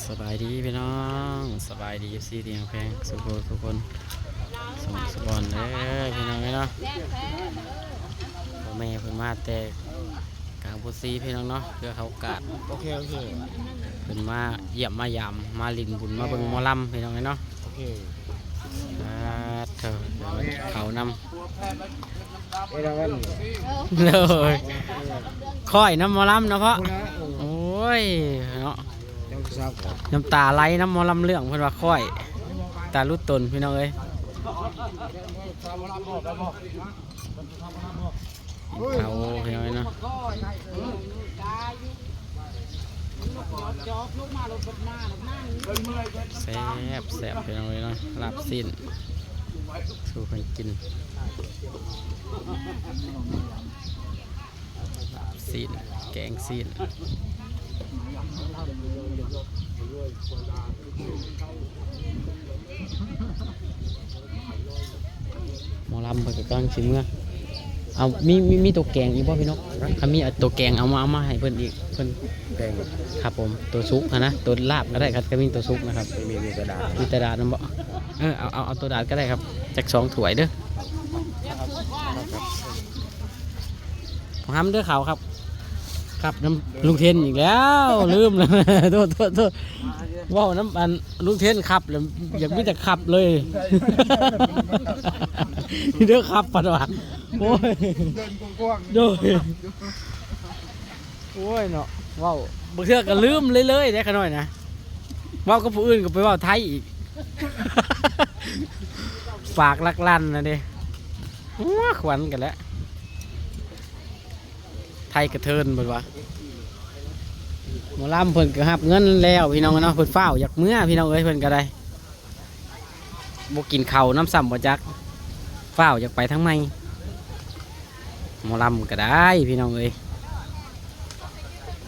สบายดีพี่น้องสบายดีซีเตียงแพงสุขทุกคนสมสบอนเลยพี่น้องเนาะพ่อแม่เพิ่นมาแต่กลางพุซีพี่น้องเนาะเพื่อเขากาดโอเคเพิ่นมาเยี่ยมมายามมาลินบุญมาเบิ่งหมอลำพี่น้องเนาะโอเคเถอะเขานำเลยค่อยน้ำหมอลำเนาะเพราะโอ้ยเนาะน้ำตาไหลน้ำหมอลำเรื่องเพิ่นว่าค่อยตาลุดตนพี่น้องเอ้ยเขาพี่น้องเนาะแซ่บพี่น้องเนาะลาบสิ้นสู้กันกินซีนแกงซีนหมอลำเปิดกลางชิมเมื่อเอามีตัวแกงอีกบ่พี่นกถ้ามีตัวแกงเอามาให้เพิ่นอีกเพิ่นแกงครับผมตัวซุกนะตัวลาบก็ได้ครับก็มีตัวซุกนะครับมีกระดาษมีกระดาษนั่นบ่เอาตัวดาษก็ได้ครับจาก2 ถ้วยเด้อผมทำด้วยเขาครับขับน้ำลุงเทนอีกแล้วลืมเลยโทษว้าวน้ำอันลุงเทนขับเลยอยากมีแต่ขับเลยเด้อขับปัดว่ะโอ้ยโดยโอ้ยเนาะว้าวบางเทื่อก็ลืมเลยได้ขนาดนะว้าวก็ผู้อื่นก็ไปว้าวไทยอีกฝากลักลั่นนะเด้ว้าขวัญกันแล้วไทยกระเทินบ่วะหมอลำเพิ่นก็หับเงินแล้วพี่น้องเนาะเพิ่นเฝ้าอยากเมื่อพี่น้องเอ้ยเพิ่นก็ได้บ่กินข้าวน้ำซ้ำบ่จักเฝ้าอยากไปทั้งไม่หมอลำก็ได้พี่น้องเอ้ย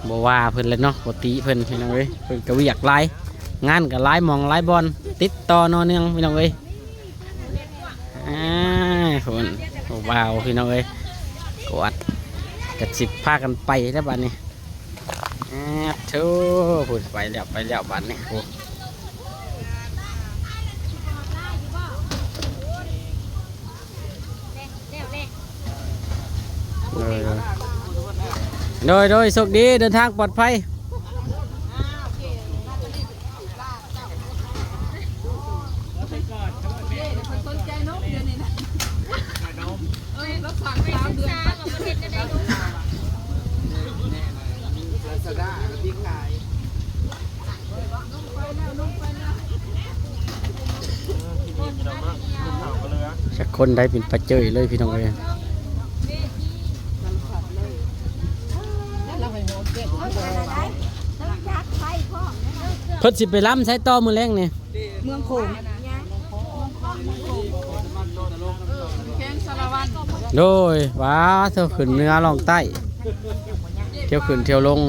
บ่ว่าเพิ่นเลยเนาะบ่ติเพิ่นพี่น้องเอ้ยเพิ่นก็อยากไล่งานก็ไล่มองไล่บอลติดต่อนอเนื่องพี่น้องเอ้ยเพิ่นว้าวพี่น้องเอ้ยกวาดกระสิบพากันไปแล้วบ้านนี้เท่าพูดไปแล้วบ้านนี้โอ้โดยโชคดีเดินทางปลอดภัยสักคนได้เป็นปัจเจยเลยพี่น้องเลยเพิ่นสิไปล้ำใช้ต่อมือแรงเนี่ยเมืองโขงโดยว้าเที่ยวขึ้นเหนือลงใต้เที่ยวขึ้นเที่ยวลง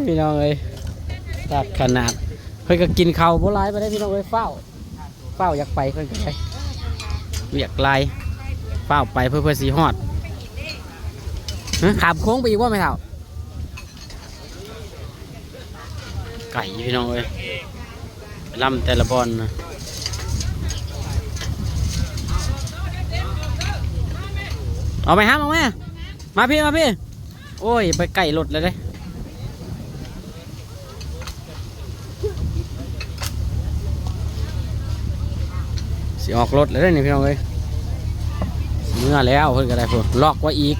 พี่น้องเอ้ยตัดขนาดเพิ่นก็กินข้าวโบราณไปได้พี่น้องเอ้ยเฝ้าอยากไปเพิ่นก็ไปอยากไล่เฝ้าไปเพื่อสีฮอดขามโค้งไปอีกว่าไม่เท่าไก่พี่น้องเอ้ยลำแต่ละบอลนะเอาไหมฮะเอาไหมมาพี่โอ้ยไปไก่หลุดเลยเด้สิออกรถเลยนี่พี่น้องเอ้ยเมื่อแล้วเพิ่นก็ได้เพิ่นล็อกไว้อีก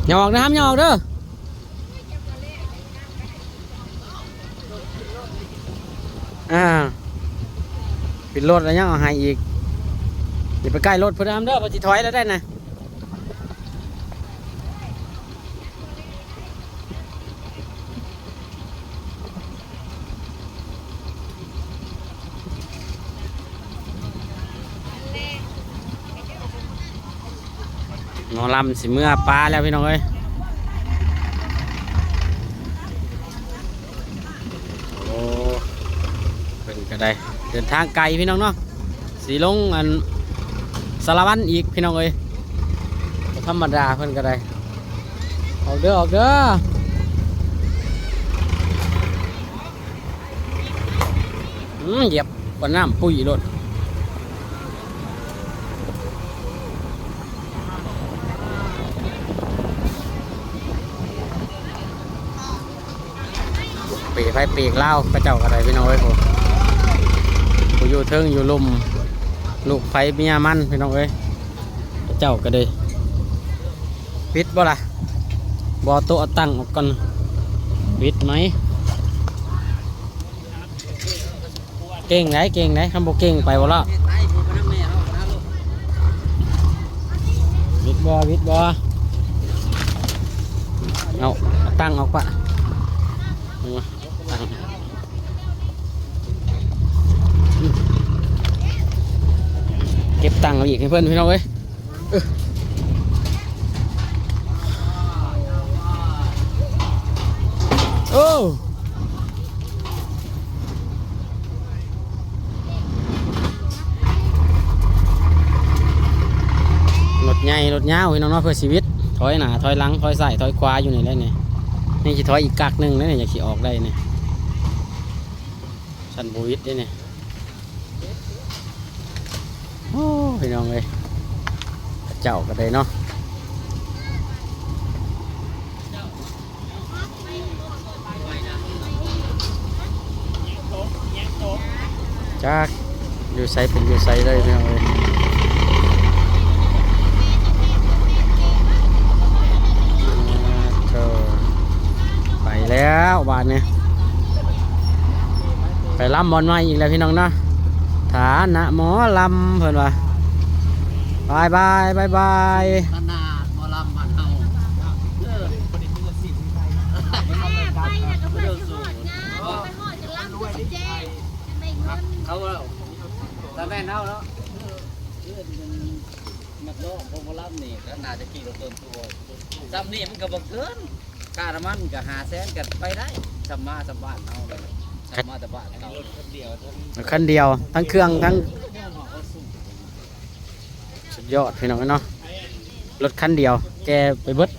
อย่าออกนะครับอย่าออกเด้อปิดรถแล้วยังเอาให้อีกอย่าไปใกล้รถเพื่อนทำเด้อพอจิถอยแล้วได้นะ มอลำสิเมื่อปลาแล้วพี่น้องเอ้ยโอ้เป็นก็ได้เดินทางไกลพี่น้องเนาะสีลงอันสารวัตรอีกพี่น้องเอ้ยธรรมดาเพิ่นก็ได้ออกเด้อออกเด้อเหยียบก้นน้ำปุ๋ยรถปีกไฟปีกเล่ากระเจ้าก็ได้พี่น้องเอ้ยผมอยู่เทิงอยู่ลมลูกไฟเมียมันพี่น้องเอ้ยกระเจ้าก็ได้ปิดบ่ล่ะบ่โต๊ะตั้งออกก่อนปิดไหมเก่งไหนคำบอกเก่งไปบ่ละปิดบ่เอาตั้งออกปะตั้งเก็บตังค์เอาอีกให้เพื่อนพี่น้องเอ้ยโอ้รถใหญ่รถยาวพี่น้องเนาะเพื่อชีวิตถอยหน้าถอยหลังถอยใส่ถอยขวาอยู่นี่เลยเนี่ยนี่จะถอยอีกกักหนึ่งแล้วเนี่ยอยากขี่ออกได้เนี่ยชันบูวิทได้เนี่ยโอ้พี่น้องเลยเจ้าก็ได้เนาะจากอยู่ไซเป็นอยู่ไซเลยพี่น้องเลยไปแล้วบาทเนี่ยไปลำบอลมาอีกแล้วพี่น้องเนาะฐานะหมอลำเพิ่นว่าบายขนาดหมอลำมันเฮาเขาตาแม่เฮาเนาะนักร้องหมอลำนี่ก็น่าจะขี่รถต้นตัวซ้ำนี่มันก็บ่เกินค่าน้ำมันก็500,000กันไปได้สำมาสำบ้านเฮาเลยสำมาแต่บ้านเขาคันเดียวทั้งเครื่องทั้งสุดยอดพี่น้องเนาะรถคันเดียวแกไปเบิด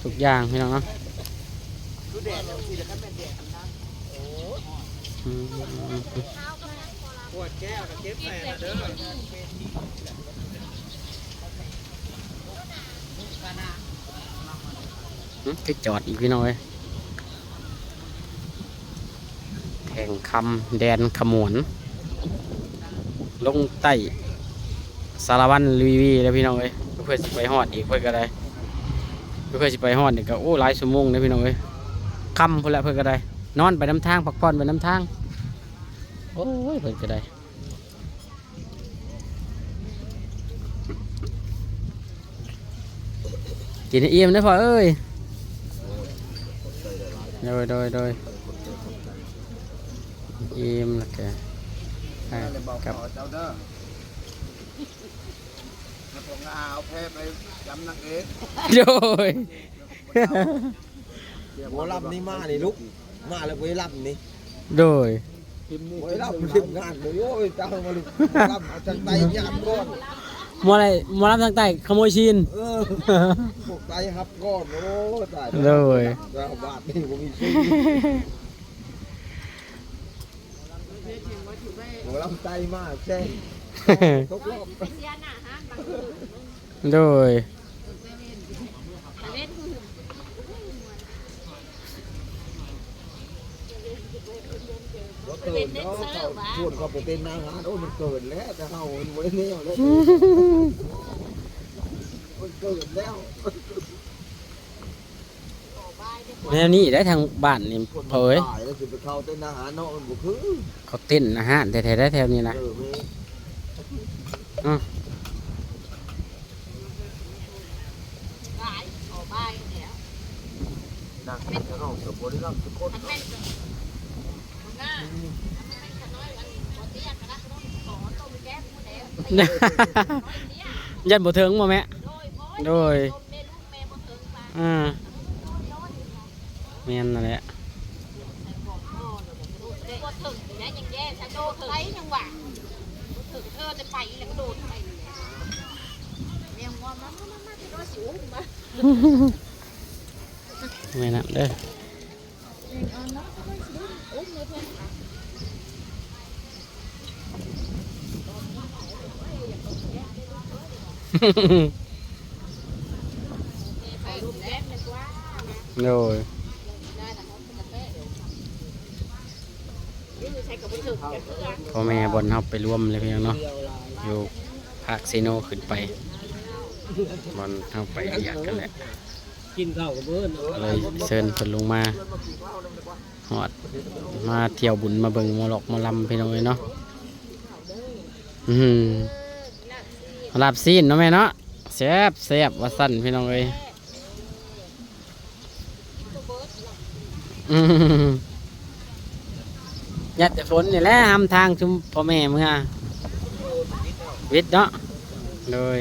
ทุกอย่างพี่น้องเนาะที่จอดอีกพี่น้องเอ้ยแข่งคำแดนขมวนลงใต้สารวัตรวีแล้วพี่น้องเอ้ยเพื่อสิไปฮอดอีกเพื่อก็ได้เพื่อสิไปฮอดนี่ก็โอ้หลายชั่วโมงเลยพี่น้องเอ้ยค่ำเพื่อละเพื่อก็ได้นอนไปน้ำทางพักผ่อนไปน้ำทางโอ้ยเพื่อก็ได้กินให้อิ่มนะพ่อเอ้ยโดยอิ่มแล้วแกกับเอาแพ้ไปจำนักเอกโดยหัวลำนี่มานี่ลุกมาแล้วไปลำนี่โดยไปลำทีมงานเลยโอ้ยจ้ามาลุกลำเอาจังไตยามก้อนมอลำทางใต้ขโมยชินพวกไตครับก้อนโอ้ตายเลยบาทนี่ผมมีชินหัวลำไตมากแช่ตกรอบโดยเกินเนาะชวนเขาไปเป็นนางงานโอ้มันเกินแล้วจะเอาไว้เนี่ยเลยมันเกินแล้วแนวนี้ได้ทางบ้านนี่เผยเขาเต้นอาหารเนาะมันบุคือเขาเต้นอาหารแต่แถวได้แถวนี้นะนั่งจะร้องกับบริษัททุกคนยันบ่เทิงบ่แม่ โดยแม่นนั่นแหละ ถึงนะยังแย่ฉันโดดไปยังหวะถึงจะไปแล้วก็โดดไปแมวงอมาจะโดดสิอุ้มมา แม่นะเด้อ อุ้มเลยเพื่อนไปรูปแรกเลยว่า โดย ได้แต่เขาจะแพ้นี่คือใช้กับบุญถึงแกเพื่อน พ่อแม่บอลเฮาไปร่วมเลยเพียงเนาะอยู่ภาคซีโนขึ้นไปบอลเฮาไปอยากกันแหละ กินข้าวกับเบิ้ล เลยเชิญเพิ่นลงมาหอดมาเที่ยวบุญมาเบิ่งหมอหลอกหมอลำพี่น้องเอ้ยเนาะลาบซีนเนาะแม่เนาะแซ่บแซ่บว่าสั่นพี่น้องเอ้ยยัดแต่ฝนนี่แหละหำทางชุมพ่อแม่เมื่อวิทย์เนาะโดย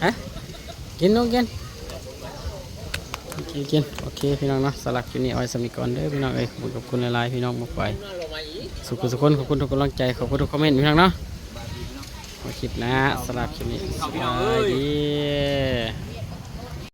ฮะกินน้องกินกินโอเคพี่น้องเนาะสลักอยู่นี่เอาไว้สมิก่อนเด้อพี่น้องเอ้ยขอบคุณหลายๆพี่น้องมาไปสุขสุขคนขอบคุณทุกกำลังใจขอบคุณทุกคอมเมนต์พี่น้องเนาะขอคลิปนะสลักอยู่นี่สวัสดี